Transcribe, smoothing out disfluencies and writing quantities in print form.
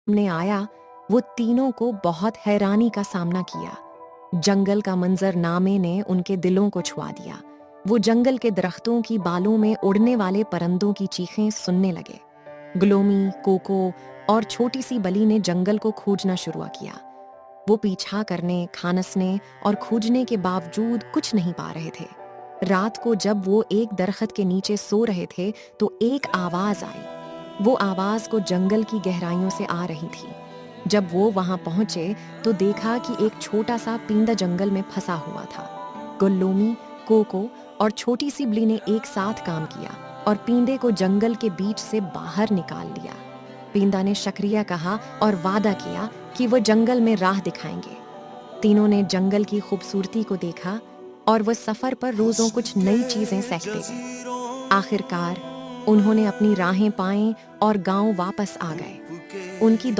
सामने आया, वो तीनों को बहुत हैरानी का सामना किया। जंगल का मंजरनामे ने उनके दिलों को छुआ दिया। वो जंगल के दरख्तों की बालों में उड़ने वाले परिंदों की चीखें सुनने लगे। ग्लोमी, कोको और छोटी सी बली ने जंगल को खोजना शुरू किया। वो पीछा करने, खानसने और खोजने के बावजूद कुछ नहीं पा रहे थे। रात को जब वो एक दरख्त के नीचे सो रहे थे तो एक आवाज आई। वो आवाज को जंगल की गहराइयों से आ रही थी। जब वो वहां पहुंचे तो देखा कि एक छोटा सा पींदा जंगल में फंसा हुआ था। गुल्लोमी, कोको और छोटी सी बली ने एक साथ काम किया और पींदे को जंगल के बीच से बाहर निकाल लिया। पींदा ने शुक्रिया कहा और वादा किया कि वो जंगल में राह दिखाएंगे। तीनों ने जंगल की खूबसूरती को देखा और वो सफर पर रोजों कुछ नई चीजें सीखते गए। आखिरकार उन्होंने अपनी राहें पाईं और गांव वापस आ गए। उनकी